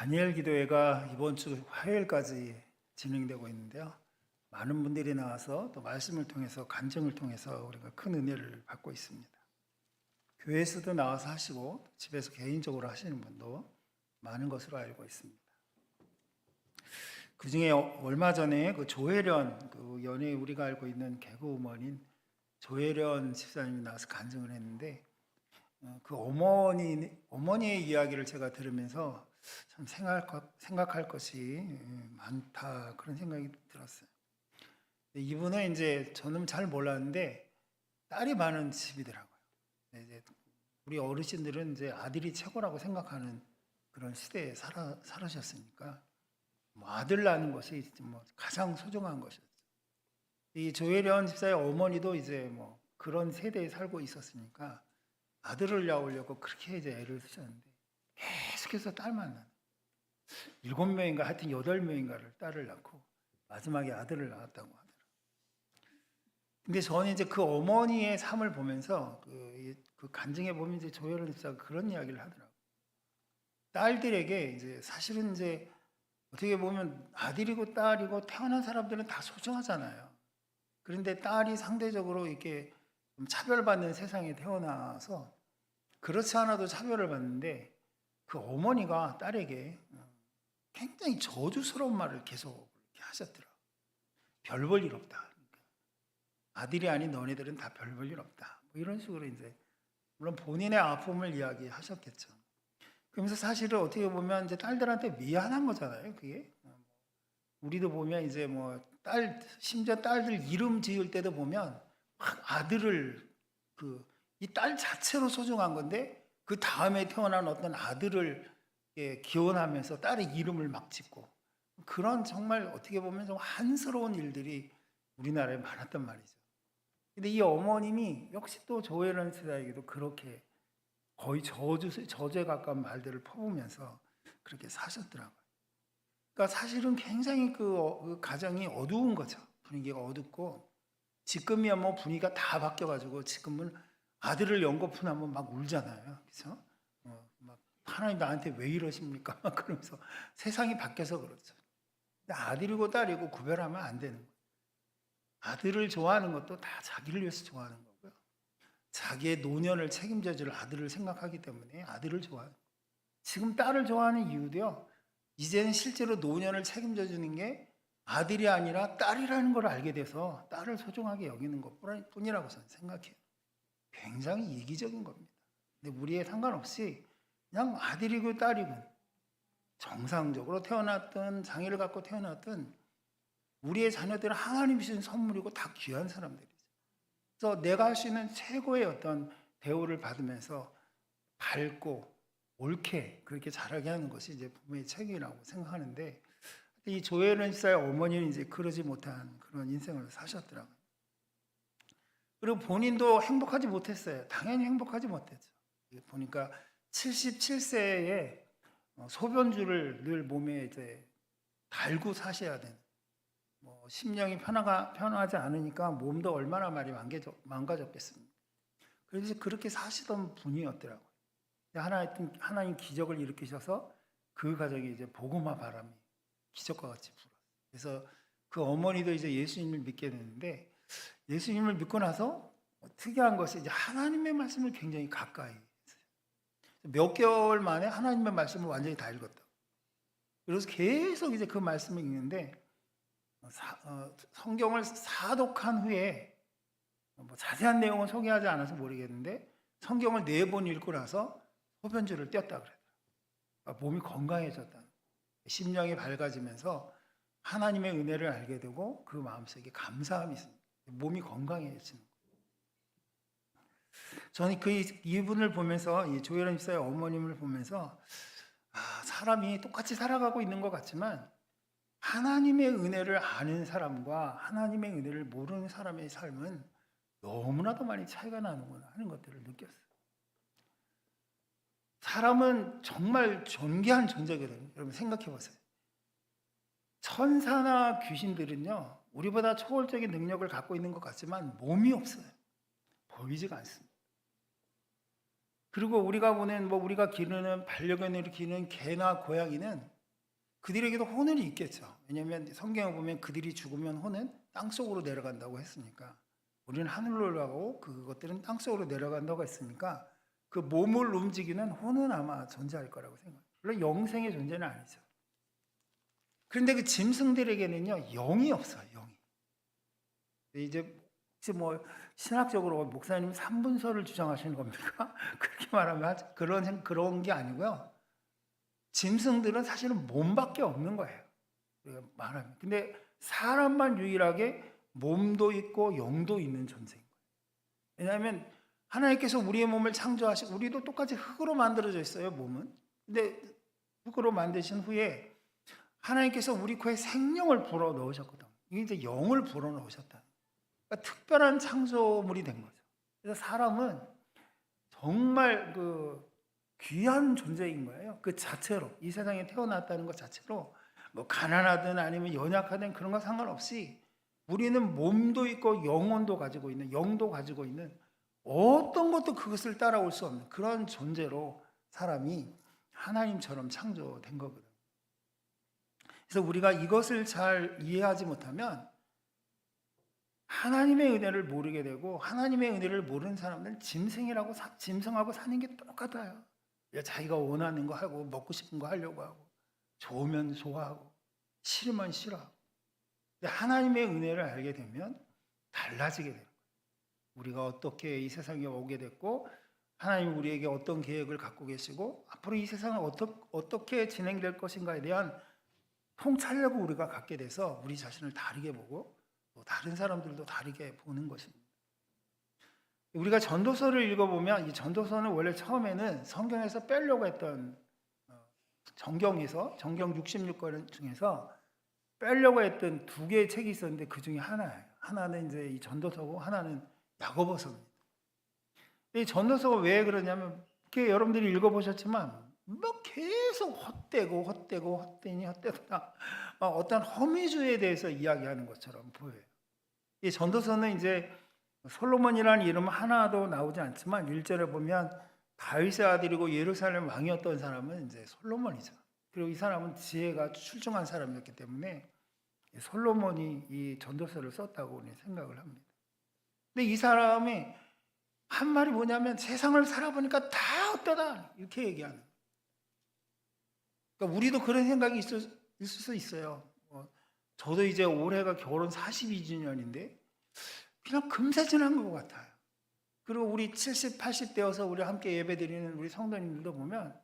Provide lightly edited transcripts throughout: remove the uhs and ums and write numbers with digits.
다니엘 기도회가 이번 주 화요일까지 진행되고 있는데요. 많은 분들이 나와서 또 말씀을 통해서 간증을 통해서 우리가 큰 은혜를 받고 있습니다. 교회에서도 나와서 하시고 집에서 개인적으로 하시는 분도 많은 것으로 알고 있습니다. 그 중에 얼마 전에 그 조혜련 그 연예 우리가 알고 있는 개그우먼인 조혜련 집사님이 나와서 간증을 했는데 그 어머니의 이야기를 제가 들으면서 참 생각할 것이 많다 그런 생각이 들었어요. 이분은 이제 저는 잘 몰랐는데 딸이 많은 집이더라고요. 이제 우리 어르신들은 이제 아들이 최고라고 생각하는 그런 시대에 살으셨으니까 뭐 아들 낳는 것이 뭐 가장 소중한 것이었죠. 이 조혜련 집사의 어머니도 이제 뭐 그런 세대에 살고 있었으니까 아들을 낳으려고 그렇게 이제 애를 쓰셨는데 계속해서 딸만 낳는 7명인가 하여튼 8명인가를 딸을 낳고 마지막에 아들을 낳았다고 하더라고요. 근데 저는 이제 그 어머니의 삶을 보면서 그 간증에 보면 이제 조혜련 집사가 그런 이야기를 하더라고요. 딸들에게 이제 사실은 이제 어떻게 보면 아들이고 딸이고 태어난 사람들은 다 소중하잖아요. 그런데 딸이 상대적으로 이렇게 좀 차별받는 세상에 태어나서 그렇지 않아도 차별을 받는데 그 어머니가 딸에게 굉장히 저주스러운 말을 계속 이렇게 하셨더라고요. 별 볼 일 없다. 아들이 아닌 너네들은 다 별 볼 일 없다. 뭐 이런 식으로 이제 물론 본인의 아픔을 이야기하셨겠죠. 그러면서 사실은 어떻게 보면 이제 딸들한테 미안한 거잖아요. 그게 우리도 보면 이제 뭐 심지어 딸들 이름 지을 때도 보면 막 아들을 이 딸 자체로 소중한 건데 그 다음에 태어난 어떤 아들을 기원하면서 딸의 이름을 막 짓고 그런 정말 어떻게 보면 좀 한스러운 일들이 우리나라에 많았단 말이죠. 근데 이 어머님이 역시 또 조혜련 세자에게도 그렇게 거의 저주에 가까운 말들을 퍼부으면서 그렇게 사셨더라고요. 그러니까 사실은 굉장히 그 가정이 어두운 거죠. 분위기가 어둡고 지금이야 뭐 분위기가 다 바뀌어가지고 지금은 아들을 연거푸 나면 막 울잖아요. 그렇죠? 막 하나님 나한테 왜 이러십니까? 그러면서 세상이 바뀌어서 그렇죠. 근데 아들이고 딸이고 구별하면 안 되는 거예요. 아들을 좋아하는 것도 다 자기를 위해서 좋아하는 거고요. 자기의 노년을 책임져 줄 아들을 생각하기 때문에 아들을 좋아해요. 지금 딸을 좋아하는 이유도요. 이제는 실제로 노년을 책임져 주는 게 아들이 아니라 딸이라는 걸 알게 돼서 딸을 소중하게 여기는 것뿐이라고 저는 생각해요. 굉장히 이기적인 겁니다. 근데 우리에 상관없이 그냥 아들이고 딸이고 정상적으로 태어났든 장애를 갖고 태어났든 우리의 자녀들은 하나님이 주신 선물이고 다 귀한 사람들이죠. 그래서 내가 할 수 있는 최고의 어떤 대우를 받으면서 밝고 옳게 그렇게 자라게 하는 것이 이제 부모의 책임이라고 생각하는데 이 조혜련 집사의 어머니는 이제 그러지 못한 그런 인생을 사셨더라고요. 그리고 본인도 행복하지 못했어요. 당연히 행복하지 못했죠. 보니까 77세에 소변줄을 늘 몸에 이제 달고 사셔야 되는 뭐 심령이 편하지 않으니까 몸도 얼마나 많이 망가졌겠습니까. 그래서 그렇게 사시던 분이었더라고요. 하나님 기적을 일으키셔서 그 가정에 이제 복음화 바람이 기적과 같이 불었어요. 그래서 그 어머니도 이제 예수님을 믿게 되는데 예수님을 믿고 나서 특이한 것이 이제 하나님의 말씀을 굉장히 가까이 했어요. 몇 개월 만에 하나님의 말씀을 완전히 다 읽었다. 그래서 계속 이제 그 말씀을 읽는데 성경을 사독한 후에 뭐 자세한 내용은 소개하지 않아서 모르겠는데 성경을 4번 읽고 나서 소변줄을 뗐다 그래요. 몸이 건강해졌다. 심령이 밝아지면서 하나님의 은혜를 알게 되고 그 마음속에 감사함이 있습니다. 몸이 건강해지는 거예요. 저는 이분을 보면서 이 조혜련 집사의 어머님을 보면서 사람이 똑같이 살아가고 있는 것 같지만 하나님의 은혜를 아는 사람과 하나님의 은혜를 모르는 사람의 삶은 너무나도 많이 차이가 나는구나 하는 것들을 느꼈어요. 사람은 정말 존귀한 존재거든요. 여러분 생각해 보세요. 천사나 귀신들은요, 우리보다 초월적인 능력을 갖고 있는 것 같지만 몸이 없어요. 보이지가 않습니다. 그리고 우리가 보는 우리가 기르는 반려견으로 기르는 개나 고양이는 그들에게도 혼은 있겠죠. 왜냐하면 성경에 보면 그들이 죽으면 혼은 땅속으로 내려간다고 했으니까, 우리는 하늘로 올라가고 그것들은 땅속으로 내려간다고 했으니까 그 몸을 움직이는 혼은 아마 존재할 거라고 생각해요. 물론 영생의 존재는 아니죠. 그런데 그 짐승들에게는요, 영이 없어요. 영이. 이제 혹시 신학적으로 목사님 삼분서를 주장하시는 겁니까? 그렇게 말하면 그런 게 아니고요. 짐승들은 사실은 몸밖에 없는 거예요. 우리가 말하면. 근데 사람만 유일하게 몸도 있고 영도 있는 존재인 거예요. 왜냐하면 하나님께서 우리의 몸을 창조하시고, 우리도 똑같이 흙으로 만들어져 있어요, 몸은. 근데 흙으로 만드신 후에 하나님께서 우리 코에 생명을 불어 넣으셨거든. 이게 이제 영을 불어 넣으셨다. 그러니까 특별한 창조물이 된 거죠. 그래서 사람은 정말 귀한 존재인 거예요. 그 자체로, 이 세상에 태어났다는 것 자체로 가난하든 아니면 연약하든 그런 거 상관없이 우리는 몸도 있고 영혼도 가지고 있는, 영도 가지고 있는, 어떤 것도 그것을 따라올 수 없는 그런 존재로 사람이 하나님처럼 창조된 거거든요. 그래서 우리가 이것을 잘 이해하지 못하면 하나님의 은혜를 모르게 되고, 하나님의 은혜를 모르는 사람들은 짐승하고 사는 게 똑같아요. 자기가 원하는 거 하고, 먹고 싶은 거 하려고 하고, 좋으면 좋아하고, 싫으면 싫어하고. 근데 하나님의 은혜를 알게 되면 달라지게 돼요. 우리가 어떻게 이 세상에 오게 됐고, 하나님이 우리에게 어떤 계획을 갖고 계시고, 앞으로 이 세상은 어떻게 진행될 것인가에 대한 통찰력을 우리가 갖게 돼서 우리 자신을 다르게 보고 또 다른 사람들도 다르게 보는 것입니다. 우리가 전도서를 읽어보면, 이 전도서는 원래 처음에는 성경에서 빼려고 했던, 정경 66권 중에서 빼려고 했던 두 개의 책이 있었는데 그 중에 하나예요. 하나는 이제 이 전도서고 하나는 야고보서입니다. 이 전도서가 왜 그러냐면, 여러분들이 읽어보셨지만 계속 헛되니 헛되다 어떤 허미주의에 대해서 이야기하는 것처럼 보여요. 이 전도서는 이제 솔로몬이라는 이름 하나도 나오지 않지만 1절에 보면 다윗의 아들이고 예루살렘 왕이었던 사람은 이제 솔로몬이죠. 그리고 이 사람은 지혜가 출중한 사람이었기 때문에 솔로몬이 이 전도서를 썼다고 생각을 합니다. 근데 이 사람이 한 말이 뭐냐면, 세상을 살아보니까 다 헛되다 이렇게 얘기하는 거예요. 그러니까 우리도 그런 생각이 있을 수 있어요. 저도 이제 올해가 결혼 42주년인데 그냥 금세 지난 것 같아요. 그리고 우리 70, 80 되어서 우리 함께 예배드리는 우리 성도님들도 보면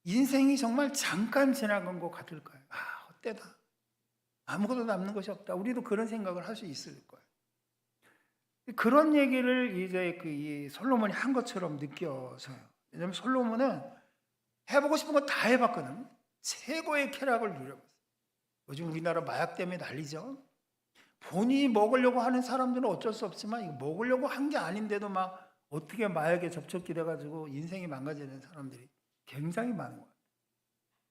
인생이 정말 잠깐 지나간 것 같을 거예요. 헛되다. 아무것도 남는 것이 없다. 우리도 그런 생각을 할 수 있을 거예요. 그런 얘기를 이제 이 솔로몬이 한 것처럼 느껴져요. 왜냐하면 솔로몬은 해보고 싶은 거 다 해봤거든. 최고의 쾌락을 누려봤어요. 요즘 우리나라 마약 때문에 난리죠. 본인이 먹으려고 하는 사람들은 어쩔 수 없지만, 이거 먹으려고 한 게 아닌데도 어떻게 마약에 접촉이 돼가지고 인생이 망가지는 사람들이 굉장히 많은 것 같아요.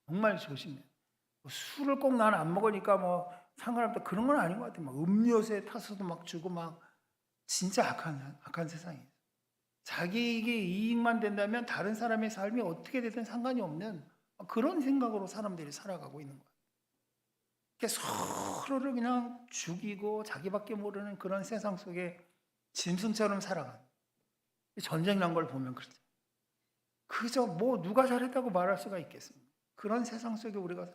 정말 조심해요. 술을 꼭 나는 안 먹으니까 상관없다, 그런 건 아닌 것 같아요. 음료수에 타서도 주고 진짜 악한 세상이에요. 자기에게 이익만 된다면 다른 사람의 삶이 어떻게 되든 상관이 없는 그런 생각으로 사람들이 살아가고 있는 거예요. 서로를 그냥 죽이고 자기밖에 모르는 그런 세상 속에 짐승처럼 살아가는, 전쟁 난 걸 보면 그렇죠. 그저 누가 잘했다고 말할 수가 있겠습니까? 그런 세상 속에 우리가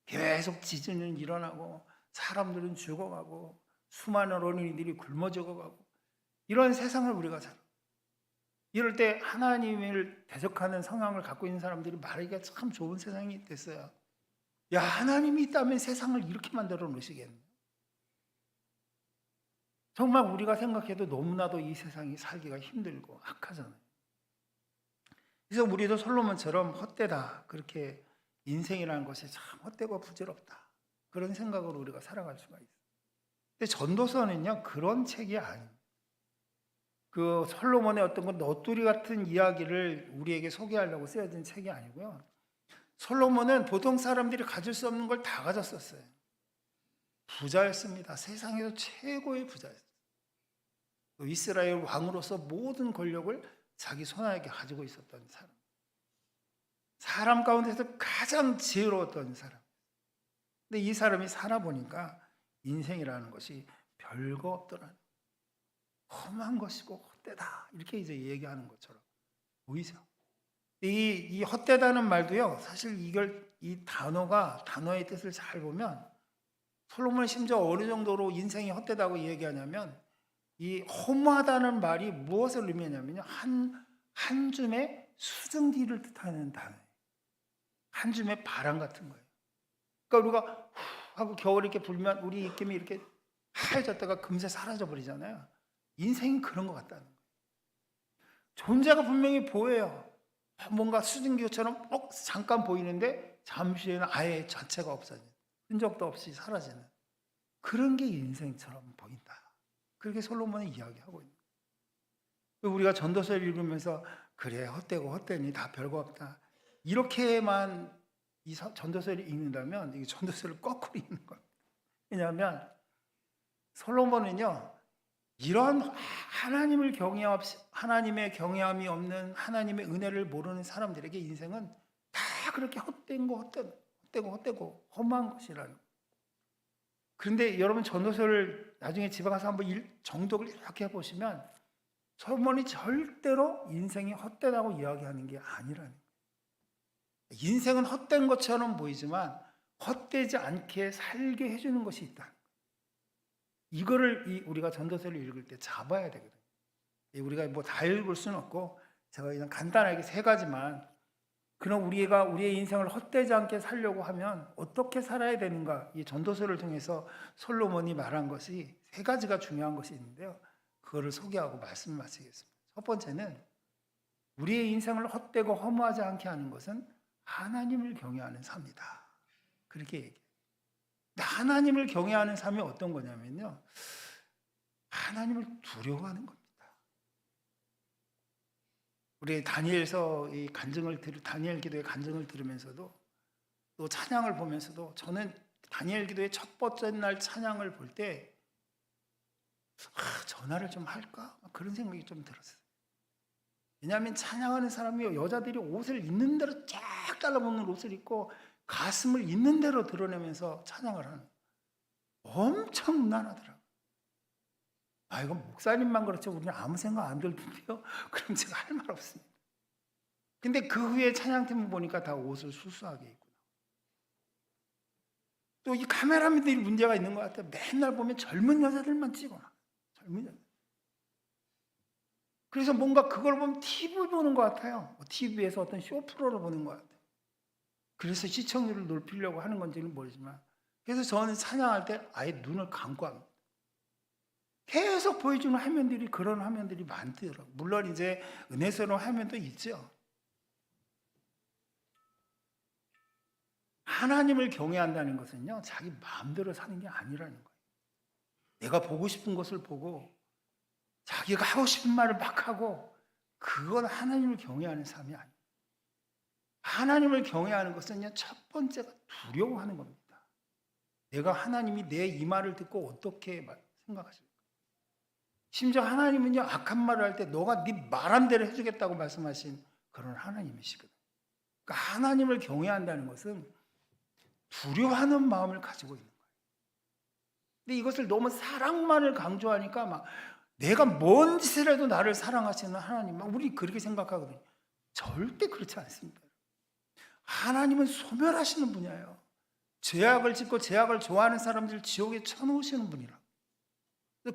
계속 지진은 일어나고 사람들은 죽어가고 수많은 어린이들이 굶어 죽어가고, 이런 세상을 우리가 살아. 이럴 때 하나님을 대적하는 성향을 갖고 있는 사람들이 말하기가 참 좋은 세상이 됐어요. 야, 하나님이 있다면 세상을 이렇게 만들어 놓으시겠네. 정말 우리가 생각해도 너무나도 이 세상이 살기가 힘들고 악하잖아요. 그래서 우리도 솔로몬처럼 헛되다, 그렇게 인생이라는 것이 참 헛되고 부질없다, 그런 생각으로 우리가 살아갈 수가 있어요. 근데 전도서는요, 그런 책이 아닙니다. 그 솔로몬의 어떤 너뚜리 같은 이야기를 우리에게 소개하려고 쓰여진 책이 아니고요. 솔로몬은 보통 사람들이 가질 수 없는 걸 다 가졌었어요. 부자였습니다. 세상에서 최고의 부자였어요. 이스라엘 왕으로서 모든 권력을 자기 손안에 가지고 있었던 사람. 사람 가운데서 가장 지혜로웠던 사람. 근데 이 사람이 살아보니까 인생이라는 것이 별거 없더라는, 험한 것이고 헛되다, 이렇게 이제 얘기하는 것처럼 보이죠. 이 헛되다는 말도요, 사실 이 단어의 뜻을 잘 보면 솔로몬이 심지어 어느 정도로 인생이 헛되다고 얘기하냐면, 이 허무하다는 말이 무엇을 의미하냐면요, 한 줌의 수증기를 뜻하는 단어예요. 한 줌의 바람 같은 거예요. 그러니까 우리가 후 하고 겨울이 이렇게 불면 우리 입김이 이렇게 하얘졌다가 금세 사라져 버리잖아요. 인생이 그런 것 같다는 거예요. 존재가 분명히 보여요. 뭔가 수증기처럼 잠깐 보이는데 잠시 후에는 아예 자체가 없어지는, 흔적도 없이 사라지는 그런 게 인생처럼 보인다. 그렇게 솔로몬이 이야기하고 있는 거예요. 우리가 전도서를 읽으면서 그래 헛되고 헛되니 다 별거 없다, 이렇게만 이 전도서를 읽는다면 이 전도서를 거꾸로 읽는 거예요. 왜냐하면 솔로몬은요, 이런 하나님의 경외함이 없는, 하나님의 은혜를 모르는 사람들에게 인생은 다 그렇게 헛되고 험한 것이라는. 그런데 여러분 전도서를 나중에 집에 가서 한번 정독을 이렇게 해보시면 솔로몬이 절대로 인생이 헛되다고 이야기하는 게 아니라는 거예요. 인생은 헛된 것처럼 보이지만 헛되지 않게 살게 해주는 것이 있다. 이거를 우리가 전도서를 읽을 때 잡아야 되거든요. 우리가 뭐 다 읽을 수는 없고 제가 그냥 간단하게 3가지만, 그럼 우리의 인생을 헛되지 않게 살려고 하면 어떻게 살아야 되는가, 이 전도서를 통해서 솔로몬이 말한 것이 3가지가 중요한 것이 있는데요, 그거를 소개하고 말씀을 마치겠습니다. 첫 번째는 우리의 인생을 헛되고 허무하지 않게 하는 것은 하나님을 경외하는 삶이다, 그렇게 얘기해요. 하나님을 경외하는 삶이 어떤 거냐면요, 하나님을 두려워하는 겁니다. 우리 다니엘서 다니엘 기도의 간증을 들으면서도 또 찬양을 보면서도 저는 다니엘 기도의 첫 번째 날 찬양을 볼 때 전화를 좀 할까? 그런 생각이 좀 들었어요. 왜냐하면 찬양하는 사람이 여자들이 옷을 있는 대로 쫙 달라붙는 옷을 입고 가슴을 있는 대로 드러내면서 찬양을 하는, 엄청 음란하더라고요. 이건 목사님만 그렇지 우리는 아무 생각 안 들던데요? 그럼 제가 할 말 없습니다. 근데 그 후에 찬양팀을 보니까 다 옷을 수수하게 입고, 또 이 카메라맨들이 문제가 있는 것 같아요. 맨날 보면 젊은 여자들만 찍어놔. 젊은 여자. 그래서 뭔가 그걸 보면 TV 보는 것 같아요. TV에서 어떤 쇼 프로를 보는 것 같아요. 그래서 시청률을 높이려고 하는 건지는 모르지만, 그래서 저는 찬양할 때 아예 눈을 감고 합니다. 계속 보여주는 화면들이, 그런 화면들이 많더라고요. 물론 이제 은혜스러운 화면도 있죠. 하나님을 경외한다는 것은요, 자기 마음대로 사는 게 아니라는 거예요. 내가 보고 싶은 것을 보고 자기가 하고 싶은 말을 막 하고, 그건 하나님을 경외하는 삶이 아니에요. 하나님을 경외하는 것은요, 첫 번째가 두려워하는 겁니다. 내가 하나님이 내 이 말을 듣고 어떻게 생각하실까? 심지어 하나님은요, 악한 말을 할 때 너가 네 말한 대로 해주겠다고 말씀하신 그런 하나님이시거든요. 그러니까 하나님을 경외한다는 것은 두려워하는 마음을 가지고 있는 거예요. 근데 이것을 너무 사랑만을 강조하니까 막 내가 뭔 짓을 해도 나를 사랑하시는 하나님, 우리 그렇게 생각하거든요. 절대 그렇지 않습니다. 하나님은 소멸하시는 분이에요. 죄악을 짓고 죄악을 좋아하는 사람들을 지옥에 쳐놓으시는 분이라.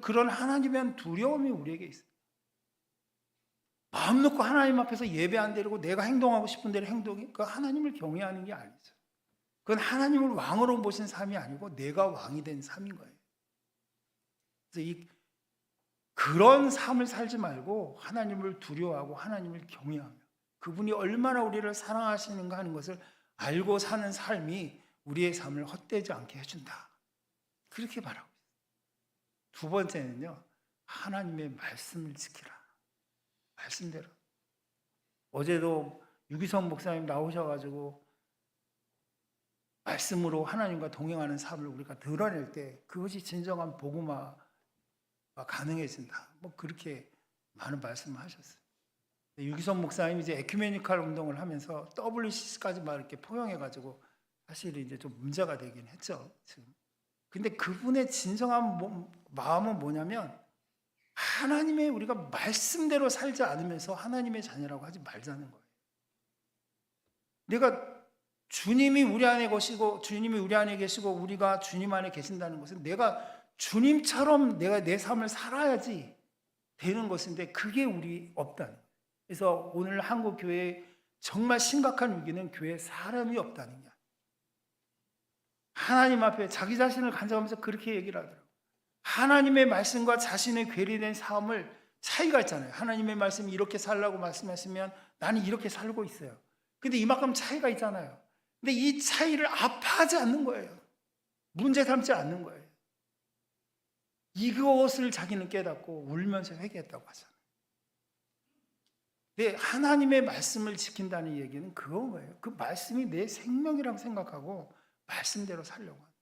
그런 하나님에 대한 두려움이 우리에게 있어요. 마음 놓고 하나님 앞에서 예배 안 드리고 내가 행동하고 싶은 대로 행동이, 그 하나님을 경외하는 게 아니죠. 그건 하나님을 왕으로 모신 삶이 아니고 내가 왕이 된 삶인 거예요. 그래서 그런 삶을 살지 말고 하나님을 두려워하고 하나님을 경외하며 그분이 얼마나 우리를 사랑하시는가 하는 것을 알고 사는 삶이 우리의 삶을 헛되지 않게 해준다, 그렇게 말하고 있어요. 두 번째는요, 하나님의 말씀을 지키라. 말씀대로. 어제도 유기성 목사님 나오셔가지고 말씀으로 하나님과 동행하는 삶을 우리가 드러낼 때 그것이 진정한 복음화가 가능해진다, 그렇게 많은 말씀을 하셨어요. 유기성 목사님이 이제 에큐메니칼 운동을 하면서 WCC까지 막 이렇게 포용해가지고 사실 이제 좀 문제가 되긴 했죠. 지금. 근데 그분의 진정한 마음은 뭐냐면 하나님의 우리가 말씀대로 살지 않으면서 하나님의 자녀라고 하지 말자는 거예요. 내가 주님이 우리 안에 계시고 주님이 우리 안에 계시고 우리가 주님 안에 계신다는 것은 내가 주님처럼 내가 내 삶을 살아야지 되는 것인데 그게 우리 없다는 거예요. 그래서 오늘 한국 교회에 정말 심각한 위기는 교회에 사람이 없다는 게 하나님 앞에 자기 자신을 간증하면서 그렇게 얘기를 하더라고요. 하나님의 말씀과 자신의 괴리된 삶을 차이가 있잖아요. 하나님의 말씀이 이렇게 살라고 말씀하시면 나는 이렇게 살고 있어요. 근데 이만큼 차이가 있잖아요. 근데 이 차이를 아파하지 않는 거예요. 문제 삼지 않는 거예요. 이것을 자기는 깨닫고 울면서 회개했다고 하잖아요. 근데 하나님의 말씀을 지킨다는 얘기는 그건 거예요. 그 말씀이 내 생명이라고 생각하고 말씀대로 살려고 하는.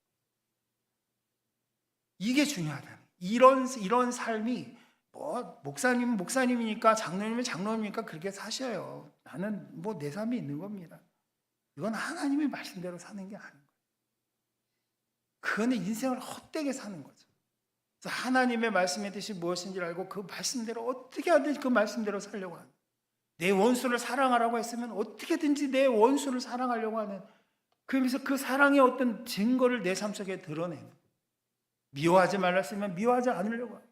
이게 중요하다. 이런 삶이 뭐 목사님은 목사님이니까 장로님은 장로님이니까 그렇게 사셔요. 나는 뭐 내 삶이 있는 겁니다. 이건 하나님의 말씀대로 사는 게 아닌 거예요. 그거는 인생을 헛되게 사는 거죠. 그래서 하나님의 말씀의 뜻이 무엇인지를 알고 그 말씀대로 어떻게 하든지 그 말씀대로 살려고 하는. 내 원수를 사랑하라고 했으면 어떻게든지 내 원수를 사랑하려고 하는. 그러면서 그 사랑의 어떤 증거를 내 삶 속에 드러내는. 미워하지 말라 했으면 미워하지 않으려고 하고,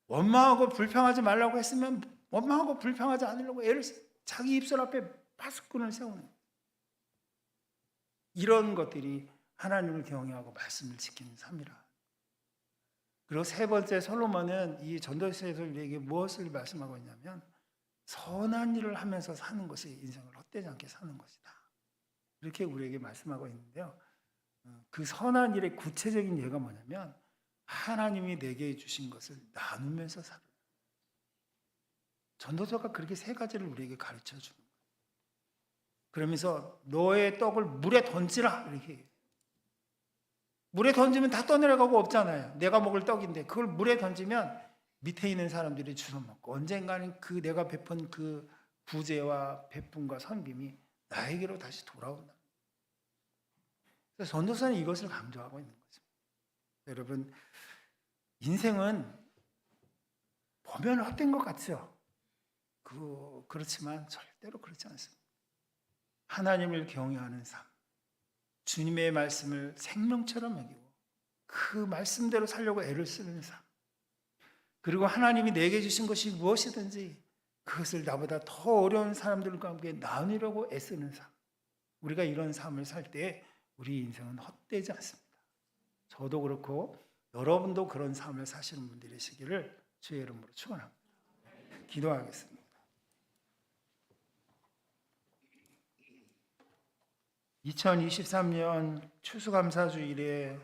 원망하고 불평하지 말라고 했으면 원망하고 불평하지 않으려고 애를 자기 입술 앞에 파수꾼을 세우는. 이런 것들이 하나님을 경외하고 말씀을 지키는 삶이라. 그리고 세 번째 솔로몬은 이 전도서에서 우리에게 무엇을 말씀하고 있냐면 선한 일을 하면서 사는 것이 인생을 헛되지 않게 사는 것이다. 이렇게 우리에게 말씀하고 있는데요. 그 선한 일의 구체적인 예가 뭐냐면 하나님이 내게 주신 것을 나누면서 살아요. 전도서가 그렇게 세 가지를 우리에게 가르쳐 주는 거예요. 그러면서 너의 떡을 물에 던지라 이렇게 해요. 물에 던지면 다 떠내려가고 없잖아요. 내가 먹을 떡인데 그걸 물에 던지면 밑에 있는 사람들이 주워 먹고 언젠가는 그 내가 베푼 그 부재와 베품과 선김이 나에게로 다시 돌아온다. 그래서 전도서는 이것을 강조하고 있는 거죠. 여러분, 인생은 보면 헛된 것 같죠. 그렇지만 절대로 그렇지 않습니다. 하나님을 경외하는 삶, 주님의 말씀을 생명처럼 여기고 그 말씀대로 살려고 애를 쓰는 삶, 그리고 하나님이 내게 주신 것이 무엇이든지 그것을 나보다 더 어려운 사람들과 함께 나누려고 애쓰는 삶. 우리가 이런 삶을 살 때 우리 인생은 헛되지 않습니다. 저도 그렇고 여러분도 그런 삶을 사시는 분들이시기를 주의 이름으로 축원합니다. 기도하겠습니다. (2023년) 추수감사주일에